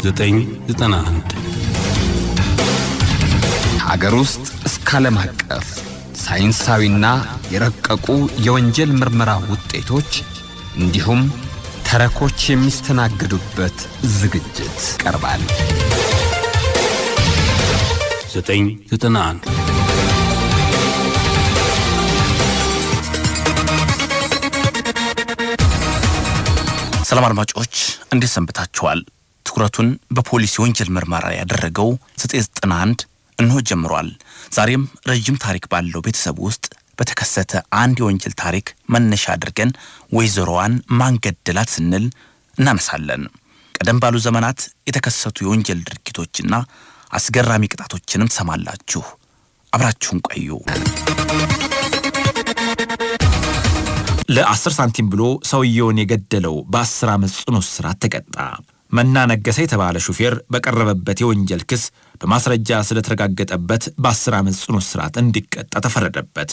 991 ሀገር ውስጥ እስከ ዓለም አቀፍ ሳይንሳዊና የረቀቁ የወንጀል ምርመራ ውጤቶች እንዲሁም ተረኮች የሚስተናገዱበት ዝግጅት ቀርባል። 991 ሰላም አድማጮች እንዴት ሰንብታችኋል? ትኩረቱን በፖሊስ ወንጀል ምርመራ ያደረገው 991 እንሆ ጀምሯል። ዛሬም ረጅም ታሪክ ባለው ቤተሰብ ውስጥ በተከሰተ አንድ የወንጀል ታሪክ መነሻ አድርገን ወይዘሮዋን ማን ገደላት ስንል እናነሳለን። ቀደም ባሉ ዘመናት የተከሰቱ የወንጀል ድርጊቶችና አስገራሚ ቅጣቶችንም ትሰማላችሁ። አብራችሁን ቆዩ። ለ10 ሳንቲም ብሎ ሰውየውን የገደለው በ10 ዓመት ጽኑ እስራት ተቀጣ። መና ነገሰ የተባለ ሹፌር በቀረበበት የወንጀል ክስ በማስረጃ ስለተረጋገጠበት በ10 ዓመት ጽኑ እስራት እንዲቀጣ ተፈረደበት።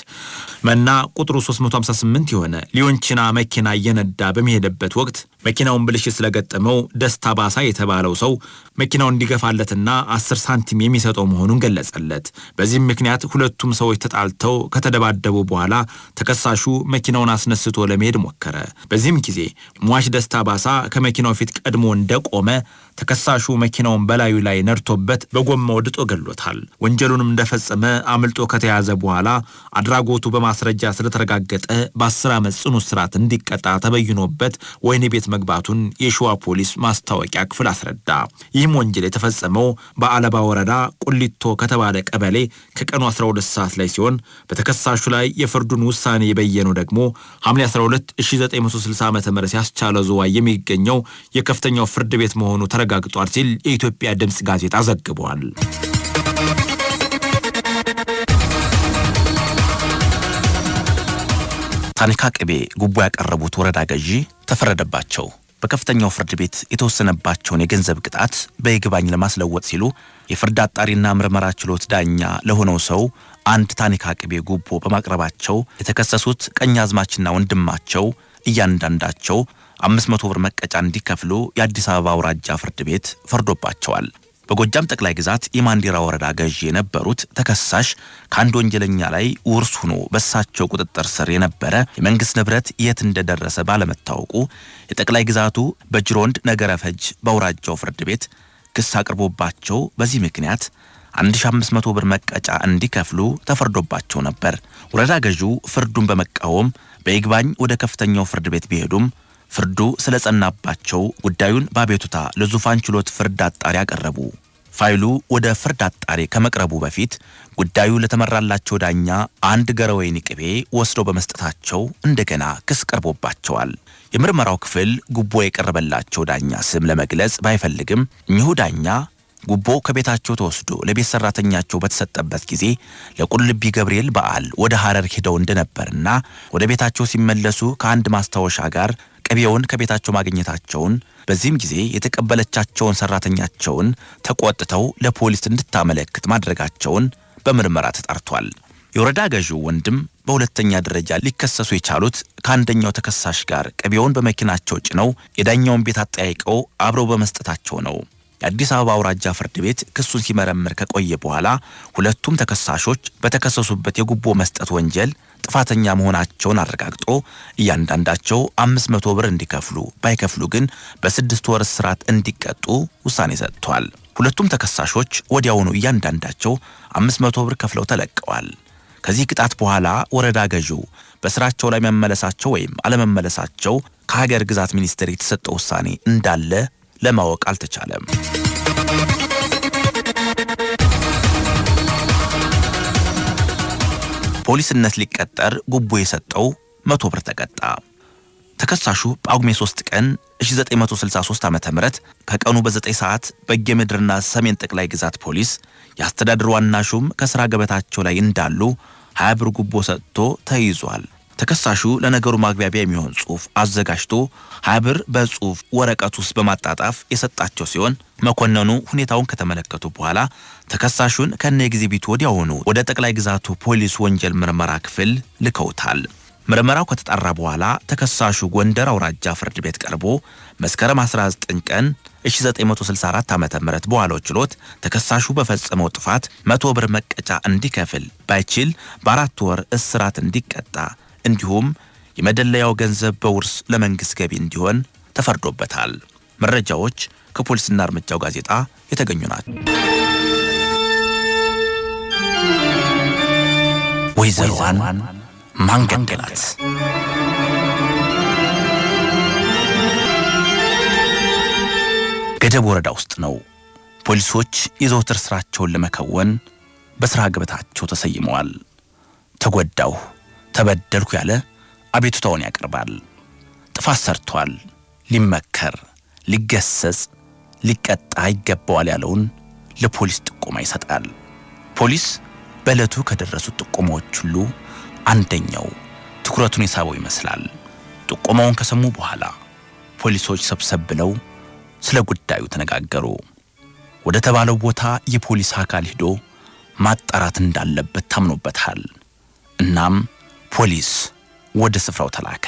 መና ቁጥሩ 358 የሆነ ሊዮንቺና መኪና እየነዳ በሚሄድበት ወቅት መኪናውን ብልሽት ስለገጠመው ደስታ ባሳ የተባለው ሰው መኪናውን እንዲገፋለትና 10 ሳንቲም የሚሰጠው መሆኑን ገለጸለት። በዚህም ምክንያት ሁለቱም ሰዎች ተጣልተው ከተደባደቡ በኋላ ተከሳሹ መኪናውን አስነስቶ ለመሄድ ሞከረ። በዚህም ጊዜ ሟች ደስታ ባሳ ከመኪናው ፊት ቀድሞ እንደቆመ ተከሳሹ መኪናውን በላዩ ላይ ነርቶበት በጎማው ድጦ ገሎታል። ወንጀሉንም እንደፈጸመ አምልጦ ከተያዘ በኋላ አድራጎቱ በማስረጃ ስለተረጋገጠ በ10 ዓመት ጽኑ እስራት እንዲቀጣ ተበይኖበት ወህኒ ቤት መግባቱን የሸዋ ፖሊስ ማስታወቂያ ክፍል አስረዳ። ይህም ወንጀል የተፈጸመው በአለባ ወረዳ ቁሊቶ ከተባለ ቀበሌ ከቀኑ 12 ሰዓት ላይ ሲሆን በተከሳሹ ላይ የፍርዱን ውሳኔ የበየነው ደግሞ ሐምሌ 12 1960 ዓ.ም ያስቻለው ዝዋይ የሚገኘው የከፍተኛው ፍርድ ቤት መሆኑ ተረጋግጧል ሲል የኢትዮጵያ ድምጽ ጋዜጣ ዘግቧል። ታኒካ ቅቤ ጉቦ ያቀረቡት ወረዳ ገዢ ተፈረደባቸው። በከፍተኛው ፍርድ ቤት የተወሰነባቸውን የገንዘብ ቅጣት በይግባኝ ለማስለወጥ ሲሉ የፍርድ አጣሪና ምርመራ ችሎት ዳኛ ለሆነው ሰው አንድ ታኒካ ቅቤ ጉቦ በማቅረባቸው የተከሰሱት ቀኛዝማችና ወንድማቸው እያንዳንዳቸው 500 ብር መቀጫ እንዲከፍሉ የአዲስ አበባ አውራጃ ፍርድ ቤት ፈርዶባቸዋል። በጎጃም ጠቅላይ ግዛት የማንዲራ ወረዳ ገዢ የነበሩት ተከሳሽ ከአንድ ወንጀለኛ ላይ ውርስ ሆኖ በሳቸው ቁጥጥር ስር የነበረ የመንግስት ንብረት የት እንደደረሰ ባለመታወቁ የጠቅላይ ግዛቱ በጅሮንድ ነገረ ፈጅ በአውራጃው ፍርድ ቤት ክስ አቅርቦባቸው በዚህ ምክንያት 1500 ብር መቀጫ እንዲከፍሉ ተፈርዶባቸው ነበር። ወረዳ ገዢው ፍርዱን በመቃወም በይግባኝ ወደ ከፍተኛው ፍርድ ቤት ቢሄዱም ፍርዱ ስለጸናባቸው ጉዳዩን በአቤቱታ ለዙፋን ችሎት ፍርድ አጣሪ ያቀረቡ። ፋይሉ ወደ ፍርድ አጣሪ ከመቅረቡ በፊት ጉዳዩ ለተመራላቸው ዳኛ አንድ ገረወይን ቅቤ ወስደው በመስጠታቸው እንደገና ክስ ቀርቦባቸዋል። የምርመራው ክፍል ጉቦ የቀረበላቸው ዳኛ ስም ለመግለጽ ባይፈልግም እኚሁ ዳኛ ጉቦ ከቤታቸው ተወስዶ ለቤት ሰራተኛቸው በተሰጠበት ጊዜ ለቁልቢ ገብርኤል በዓል ወደ ሐረር ሄደው እንደነበርና ወደ ቤታቸው ሲመለሱ ከአንድ ማስታወሻ ጋር ቅቤውን ከቤታቸው ማግኘታቸውን በዚህም ጊዜ የተቀበለቻቸውን ሰራተኛቸውን ተቆጥተው ለፖሊስ እንድታመለክት ማድረጋቸውን በምርመራ ተጣርቷል። የወረዳ ገዢው ወንድም በሁለተኛ ደረጃ ሊከሰሱ የቻሉት ከአንደኛው ተከሳሽ ጋር ቅቤውን በመኪናቸው ጭነው የዳኛውን ቤት አጠያይቀው አብረው በመስጠታቸው ነው። የአዲስ አበባ አውራጃ ፍርድ ቤት ክሱን ሲመረምር ከቆየ በኋላ ሁለቱም ተከሳሾች በተከሰሱበት የጉቦ መስጠት ወንጀል ጥፋተኛ መሆናቸውን አረጋግጦ እያንዳንዳቸው 500 ብር እንዲከፍሉ ባይከፍሉ ግን በ6 ወር እስራት እንዲቀጡ ውሳኔ ሰጥቷል። ሁለቱም ተከሳሾች ወዲያውኑ እያንዳንዳቸው 500 ብር ከፍለው ተለቀዋል። ከዚህ ቅጣት በኋላ ወረዳ ገዢው በስራቸው ላይ መመለሳቸው ወይም አለመመለሳቸው ከሀገር ግዛት ሚኒስቴር የተሰጠው ውሳኔ እንዳለ ለማወቅ አልተቻለም። ፖሊስነት ሊቀጠር ጉቦ የሰጠው 100 ብር ተቀጣ። ተከሳሹ ጳጉሜ 3 ቀን 1963 ዓ.ም ከቀኑ በ9 ሰዓት በጌምድርና ሰሜን ጠቅላይ ግዛት ፖሊስ የአስተዳደር ዋና ሹም ከሥራ ገበታቸው ላይ እንዳሉ 20 ብር ጉቦ ሰጥቶ ተይዟል። ተከሳሹ ለነገሩ ማግባቢያ የሚሆን ጽሑፍ አዘጋጅቶ 20 ብር በጽሑፍ ወረቀት ውስጥ በማጣጣፍ የሰጣቸው ሲሆን መኮንኑ ሁኔታውን ከተመለከቱ በኋላ ተከሳሹን ከነኤግዚቢቱ ወዲያውኑ ወደ ጠቅላይ ግዛቱ ፖሊስ ወንጀል ምርመራ ክፍል ልከውታል። ምርመራው ከተጣራ በኋላ ተከሳሹ ጎንደር አውራጃ ፍርድ ቤት ቀርቦ መስከረም 19 ቀን 1964 ዓመተ ምህረት በዋለው ችሎት ተከሳሹ በፈጸመው ጥፋት 100 ብር መቀጫ እንዲከፍል ባይችል በ4 ወር እስራት እንዲቀጣ እንዲሁም የመደለያው ገንዘብ በውርስ ለመንግስት ገቢ እንዲሆን ተፈርዶበታል። መረጃዎች ከፖሊስና እርምጃው ጋዜጣ የተገኙ ናቸው። ወይዘሮዋን ማን ገደላት? ገደብ ወረዳ ውስጥ ነው። ፖሊሶች የዘወትር ስራቸውን ለመከወን በስራ ገበታቸው ተሰይመዋል። ተጎዳሁ፣ ተበደልኩ ያለ አቤቱታውን ያቀርባል። ጥፋት ሰርቷል፣ ሊመከር፣ ሊገሰጽ፣ ሊቀጣ ይገባዋል ያለውን ለፖሊስ ጥቆማ ይሰጣል። ፖሊስ በዕለቱ ከደረሱት ጥቆማዎች ሁሉ አንደኛው ትኩረቱን የሳበው ይመስላል። ጥቆማውን ከሰሙ በኋላ ፖሊሶች ሰብሰብ ብለው ስለ ጉዳዩ ተነጋገሩ። ወደ ተባለው ቦታ የፖሊስ አካል ሄዶ ማጣራት እንዳለበት ታምኖበታል። እናም ፖሊስ ወደ ስፍራው ተላከ።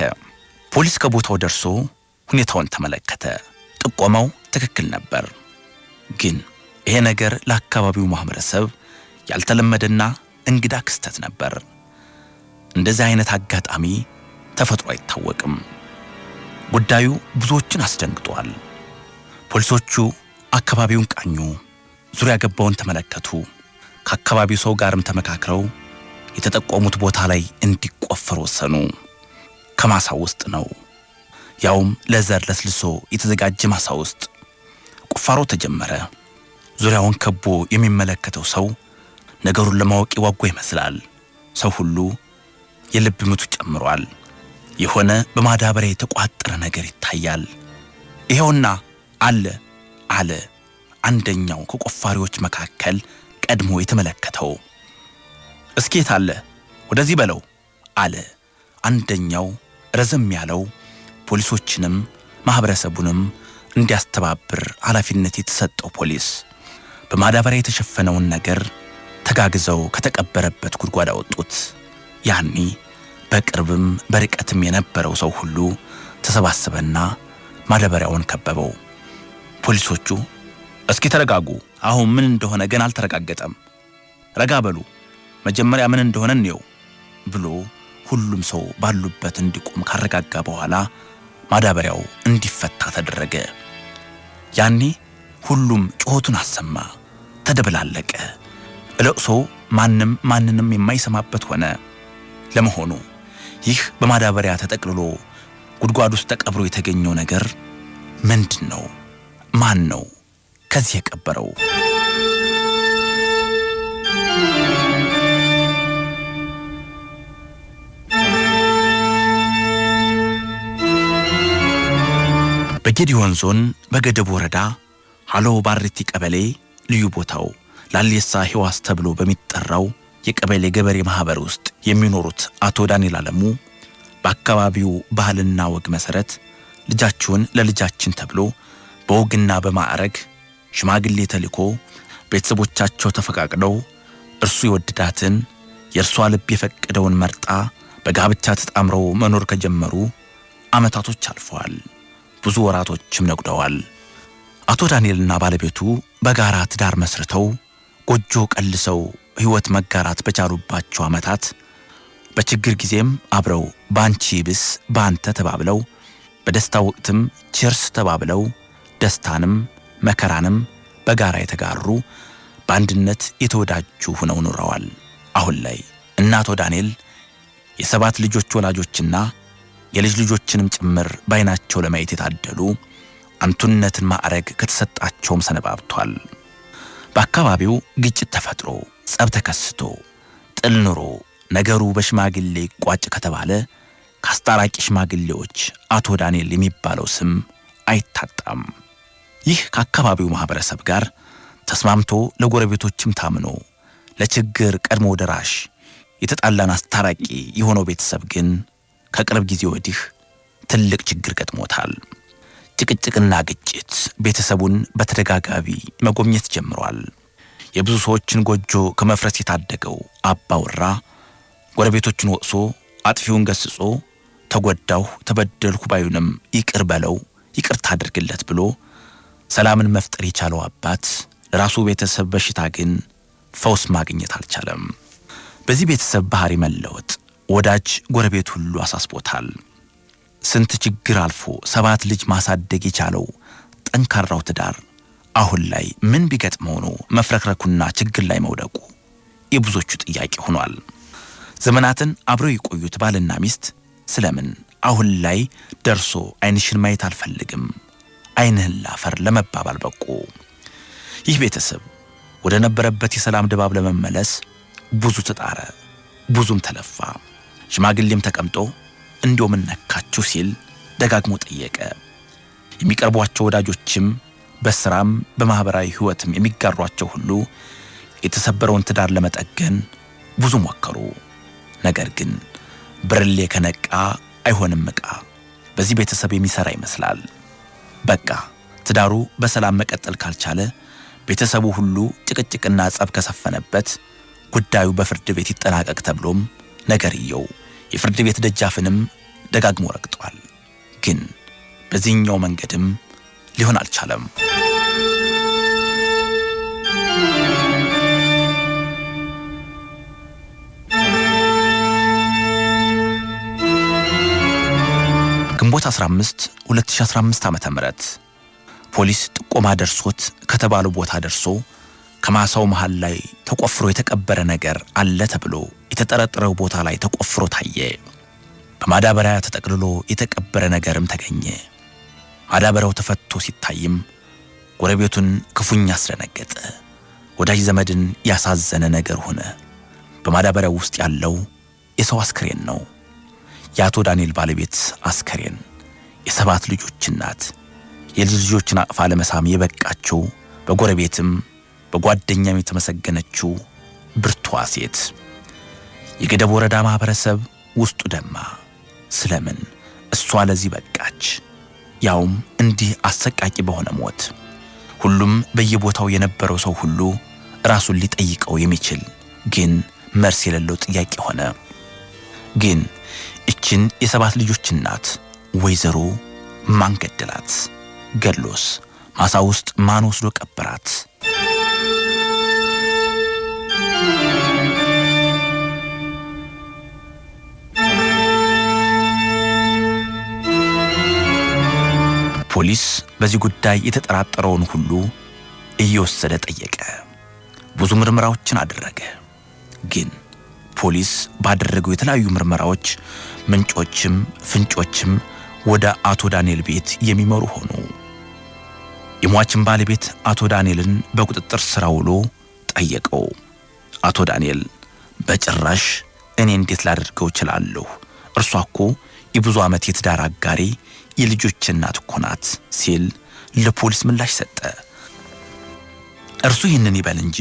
ፖሊስ ከቦታው ደርሶ ሁኔታውን ተመለከተ። ጥቆማው ትክክል ነበር። ግን ይሄ ነገር ለአካባቢው ማህበረሰብ ያልተለመደና እንግዳ ክስተት ነበር። እንደዚህ አይነት አጋጣሚ ተፈጥሮ አይታወቅም። ጉዳዩ ብዙዎችን አስደንግጧል። ፖሊሶቹ አካባቢውን ቃኙ፣ ዙሪያ ገባውን ተመለከቱ። ከአካባቢው ሰው ጋርም ተመካክረው የተጠቆሙት ቦታ ላይ እንዲቆፈር ወሰኑ። ከማሳው ውስጥ ነው፣ ያውም ለዘር ለስልሶ የተዘጋጀ ማሳ ውስጥ። ቁፋሮ ተጀመረ። ዙሪያውን ከቦ የሚመለከተው ሰው ነገሩን ለማወቅ ይጓጓ ይመስላል። ሰው ሁሉ የልብ ምቱ ጨምሯል። የሆነ በማዳበሪያ የተቋጠረ ነገር ይታያል። ይሄውና አለ አንደኛው ከቆፋሪዎች መካከል ቀድሞ የተመለከተው። እስኪት አለ ወደዚህ በለው አለ አንደኛው ረዘም ያለው። ፖሊሶችንም ማህበረሰቡንም እንዲያስተባብር ኃላፊነት የተሰጠው ፖሊስ በማዳበሪያ የተሸፈነውን ነገር ተጋግዘው ከተቀበረበት ጉድጓድ አወጡት። ያኔ በቅርብም በርቀትም የነበረው ሰው ሁሉ ተሰባሰበና ማዳበሪያውን ከበበው። ፖሊሶቹ እስኪ ተረጋጉ፣ አሁን ምን እንደሆነ ገና አልተረጋገጠም፣ ረጋ በሉ፣ መጀመሪያ ምን እንደሆነ እንየው ብሎ ሁሉም ሰው ባሉበት እንዲቆም ካረጋጋ በኋላ ማዳበሪያው እንዲፈታ ተደረገ። ያኔ ሁሉም ጮኸቱን አሰማ፣ ተደበላለቀ። ለቅሶ ማንንም የማይሰማበት ሆነ። ለመሆኑ ይህ በማዳበሪያ ተጠቅልሎ ጉድጓድ ውስጥ ተቀብሮ የተገኘው ነገር ምንድን ነው? ማን ነው ከዚህ የቀበረው? በጌዲዮን ዞን በገደብ ወረዳ ሃሎ ባርቲ ቀበሌ ልዩ ቦታው ላሌሳ ሕዋስ ተብሎ በሚጠራው የቀበሌ ገበሬ ማህበር ውስጥ የሚኖሩት አቶ ዳንኤል አለሙ በአካባቢው ባህልና ወግ መሰረት ልጃችሁን ለልጃችን ተብሎ በወግና በማዕረግ ሽማግሌ ተልኮ ቤተሰቦቻቸው ተፈቃቅደው እርሱ የወደዳትን የእርሷ ልብ የፈቀደውን መርጣ በጋብቻ ተጣምረው መኖር ከጀመሩ ዓመታቶች አልፈዋል። ብዙ ወራቶችም ነጉደዋል። አቶ ዳንኤልና ባለቤቱ በጋራ ትዳር መስርተው ጎጆ ቀልሰው ሕይወት መጋራት በቻሉባቸው ዓመታት በችግር ጊዜም አብረው ባንቺ ብስ ባንተ ተባብለው በደስታ ወቅትም ቸርስ ተባብለው ደስታንም መከራንም በጋራ የተጋሩ በአንድነት የተወዳጁ ሆነው ኖረዋል። አሁን ላይ እናቶ ዳንኤል የሰባት ልጆች ወላጆችና የልጅ ልጆችንም ጭምር ባይናቸው ለማየት የታደሉ አንቱነትን ማዕረግ ከተሰጣቸውም ሰነባብቷል። በአካባቢው ግጭት ተፈጥሮ ጸብ ተከስቶ ጥል ኑሮ ነገሩ በሽማግሌ ቋጭ ከተባለ ከአስታራቂ ሽማግሌዎች አቶ ዳንኤል የሚባለው ስም አይታጣም። ይህ ከአካባቢው ማህበረሰብ ጋር ተስማምቶ ለጎረቤቶችም ታምኖ ለችግር ቀድሞ ደራሽ የተጣላን አስታራቂ የሆነው ቤተሰብ ግን ከቅርብ ጊዜ ወዲህ ትልቅ ችግር ገጥሞታል። ጭቅጭቅና ግጭት ቤተሰቡን በተደጋጋሚ መጎብኘት ጀምሯል። የብዙ ሰዎችን ጎጆ ከመፍረስ የታደገው አባወራ ጎረቤቶቹን ወቅሶ አጥፊውን ገስጾ ተጎዳሁ ተበደልኩ ባዩንም ይቅር በለው ይቅርታ አድርግለት ብሎ ሰላምን መፍጠር የቻለው አባት ለራሱ ቤተሰብ በሽታ ግን ፈውስ ማግኘት አልቻለም። በዚህ ቤተሰብ ባህሪ መለወጥ ወዳጅ ጎረቤት ሁሉ አሳስቦታል። ስንት ችግር አልፎ 7 ልጅ ማሳደግ የቻለው ጠንካራው ትዳር አሁን ላይ ምን ቢገጥመው ነው መፍረክረኩና ችግር ላይ መውደቁ የብዙዎቹ ጥያቄ ሆኗል። ዘመናትን አብረው የቆዩት ባልና ሚስት ስለምን አሁን ላይ ደርሶ አይንሽን ማየት አልፈልግም አይንህን ላፈር ለመባባል በቁ? ይህ ቤተሰብ ወደ ነበረበት የሰላም ድባብ ለመመለስ ብዙ ተጣረ፣ ብዙም ተለፋ። ሽማግሌም ተቀምጦ እንዲው ምን ነካችሁ ሲል ደጋግሞ ጠየቀ። የሚቀርቧቸው ወዳጆችም በስራም በማህበራዊ ህይወትም የሚጋሯቸው ሁሉ የተሰበረውን ትዳር ለመጠገን ብዙ ሞከሩ። ነገር ግን ብርሌ ከነቃ አይሆንም ዕቃ በዚህ ቤተሰብ የሚሰራ ይመስላል። በቃ ትዳሩ በሰላም መቀጠል ካልቻለ ቤተሰቡ ሁሉ ጭቅጭቅና ጸብ ከሰፈነበት ጉዳዩ በፍርድ ቤት ይጠናቀቅ ተብሎም ነገርየው የፍርድ ቤት ደጃፍንም ደጋግሞ ረግጧል። ግን በዚህኛው መንገድም ሊሆን አልቻለም። ግንቦት 15 2015 ዓመተ ምህረት ፖሊስ ጥቆማ ደርሶት ከተባለው ቦታ ደርሶ ከማሳው መሃል ላይ ተቆፍሮ የተቀበረ ነገር አለ ተብሎ የተጠረጠረው ቦታ ላይ ተቆፍሮ ታየ። በማዳበሪያ ተጠቅልሎ የተቀበረ ነገርም ተገኘ። ማዳበሪያው ተፈቶ ሲታይም ጎረቤቱን ክፉኛ አስደነገጠ። ወዳጅ ዘመድን ያሳዘነ ነገር ሆነ። በማዳበሪያው ውስጥ ያለው የሰው አስክሬን ነው። የአቶ ዳንኤል ባለቤት አስክሬን፣ የ7 ልጆች እናት፣ የልጅ ልጆችን አቅፋ ለመሳም የበቃችው በጎረቤትም በጓደኛም የተመሰገነችው ብርቱዋ ሴት። የገደብ ወረዳ ማህበረሰብ ውስጡ ደማ። ስለምን እሷ ለዚህ በቃች? ያውም እንዲህ አሰቃቂ በሆነ ሞት። ሁሉም በየቦታው የነበረው ሰው ሁሉ ራሱን ሊጠይቀው የሚችል ግን መልስ የሌለው ጥያቄ ሆነ። ግን እችን የ7 ልጆች እናት ወይዘሮ ማን ገደላት? ገድሎስ ማሳ ውስጥ ማን ወስዶ ቀበራት? ፖሊስ በዚህ ጉዳይ የተጠራጠረውን ሁሉ እየወሰደ ጠየቀ። ብዙ ምርመራዎችን አደረገ። ግን ፖሊስ ባደረገው የተለያዩ ምርመራዎች ምንጮችም ፍንጮችም ወደ አቶ ዳንኤል ቤት የሚመሩ ሆኑ። የሟችን ባለቤት አቶ ዳንኤልን በቁጥጥር ስር ውሎ ጠየቀው። አቶ ዳንኤል በጭራሽ እኔ እንዴት ላደርገው እችላለሁ? እርሷ እኮ የብዙ ዓመት የትዳር አጋሪ የልጆች እናት እኮ ናት ሲል ለፖሊስ ምላሽ ሰጠ። እርሱ ይህንን ይበል እንጂ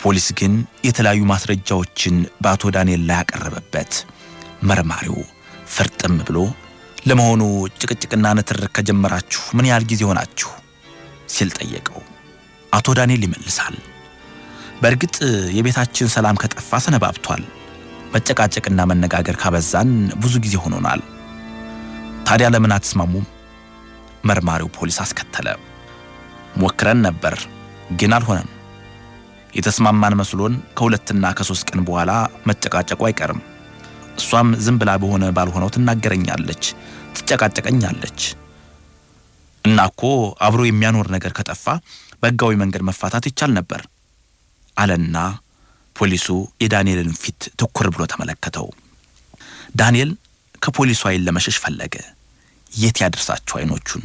ፖሊስ ግን የተለያዩ ማስረጃዎችን በአቶ ዳንኤል ላይ ያቀረበበት። መርማሪው ፍርጥም ብሎ ለመሆኑ ጭቅጭቅና ንትርክ ከጀመራችሁ ምን ያህል ጊዜ ሆናችሁ ሲል ጠየቀው። አቶ ዳንኤል ይመልሳል፣ በእርግጥ የቤታችን ሰላም ከጠፋ ሰነባብቷል። መጨቃጨቅና መነጋገር ካበዛን ብዙ ጊዜ ሆኖናል። ታዲያ ለምን አትስማሙም? መርማሪው ፖሊስ አስከተለ። ሞክረን ነበር ግን አልሆነም። የተስማማን መስሎን ከ2 እና ከ3 ቀን በኋላ መጨቃጨቁ አይቀርም። እሷም ዝም ብላ በሆነ ባልሆነው ትናገረኛለች፣ ትጨቃጨቀኛለች። እና እኮ አብሮ የሚያኖር ነገር ከጠፋ በሕጋዊ መንገድ መፋታት ይቻል ነበር አለና ፖሊሱ የዳንኤልን ፊት ትኩር ብሎ ተመለከተው። ዳንኤል ከፖሊሱ አይን ለመሸሽ ፈለገ። የት ያደርሳቸው አይኖቹን?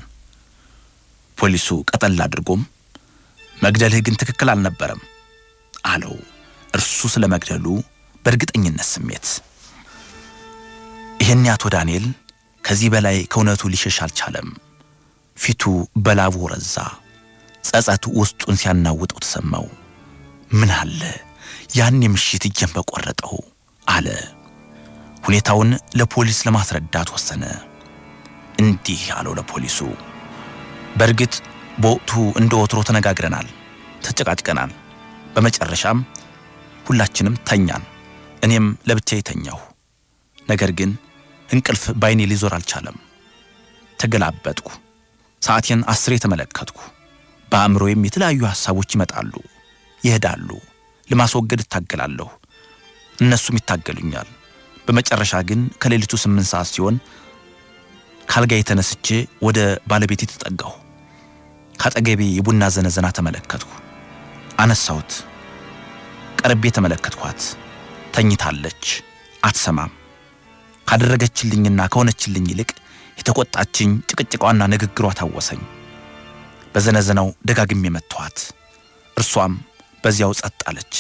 ፖሊሱ ቀጠል አድርጎም መግደልህ ግን ትክክል አልነበረም አለው። እርሱ ስለ መግደሉ በእርግጠኝነት ስሜት። ይሄን አቶ ዳንኤል ከዚህ በላይ ከእውነቱ ሊሸሽ አልቻለም። ፊቱ በላቡ ረዛ። ጸጸት ውስጡን ሲያናውጠው ተሰማው። ምን አለ ያን ምሽት እጄን በቆረጠው አለ። ሁኔታውን ለፖሊስ ለማስረዳት ወሰነ። እንዲህ አለው ለፖሊሱ፣ በእርግጥ በወቅቱ እንደ ወትሮ ተነጋግረናል፣ ተጨቃጭቀናል። በመጨረሻም ሁላችንም ተኛን። እኔም ለብቻዬ ተኛሁ። ነገር ግን እንቅልፍ ባይኔ ሊዞር አልቻለም። ተገላበጥኩ። ሰዓቴን 10 ተመለከትኩ። በአእምሮዬም የተለያዩ ሐሳቦች ይመጣሉ፣ ይሄዳሉ። ለማስወገድ እታገላለሁ፣ እነሱም ይታገሉኛል። በመጨረሻ ግን ከሌሊቱ 8 ሰዓት ሲሆን ካልጋዬ ተነስቼ ወደ ባለቤቴ ተጠጋሁ። ካጠገቤ የቡና ዘነዘና ተመለከትኩ። አነሳሁት። ቀርቤ ተመለከትኳት። ተኝታለች፣ አትሰማም። ካደረገችልኝና ከሆነችልኝ ይልቅ የተቆጣችኝ ጭቅጭቋና ንግግሯ ታወሰኝ። በዘነዘናው ደጋግሜ መተዋት። እርሷም በዚያው ጸጥ አለች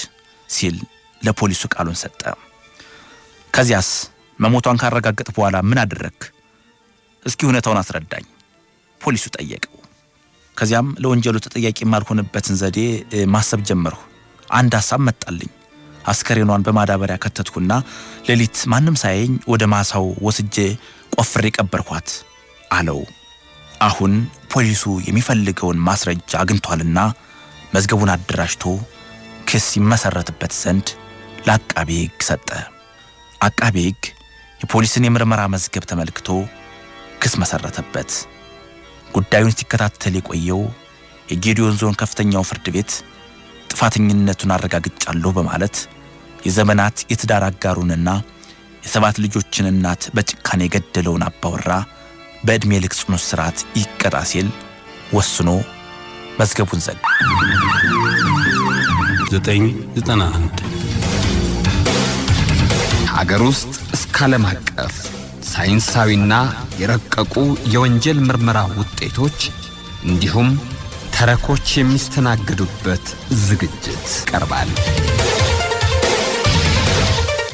ሲል ለፖሊሱ ቃሉን ሰጠ። ከዚያስ መሞቷን ካረጋገጥ በኋላ ምን አደረክ? እስኪ ሁኔታውን አስረዳኝ ፖሊሱ ጠየቀው። ከዚያም ለወንጀሉ ተጠያቂ የማልሆንበትን ዘዴ ማሰብ ጀመርሁ። አንድ ሐሳብ መጣልኝ። አስከሬኗን በማዳበሪያ ከተትኩና ሌሊት ማንም ሳይኝ ወደ ማሳው ወስጄ ቆፍሬ ቀበርኳት አለው። አሁን ፖሊሱ የሚፈልገውን ማስረጃ አግኝቷልና መዝገቡን አደራጅቶ ክስ ይመሰረትበት ዘንድ ለአቃቤ ሕግ ሰጠ። አቃቤ ሕግ የፖሊስን የምርመራ መዝገብ ተመልክቶ ክስ መሰረተበት። ጉዳዩን ሲከታተል የቆየው የጌዲዮን ዞን ከፍተኛው ፍርድ ቤት ጥፋተኝነቱን አረጋግጫለሁ በማለት የዘመናት የትዳር አጋሩንና የ7 ልጆችን እናት በጭካኔ የገደለውን አባወራ በዕድሜ ልክ ጽኑ እስራት ይቀጣ ሲል ወስኖ መዝገቡን ዘጋ። 991 ሀገር ውስጥ እስከ ዓለም አቀፍ ሳይንሳዊና የረቀቁ የወንጀል ምርመራ ውጤቶች እንዲሁም ተረኮች የሚስተናገዱበት ዝግጅት ቀርባል።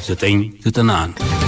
991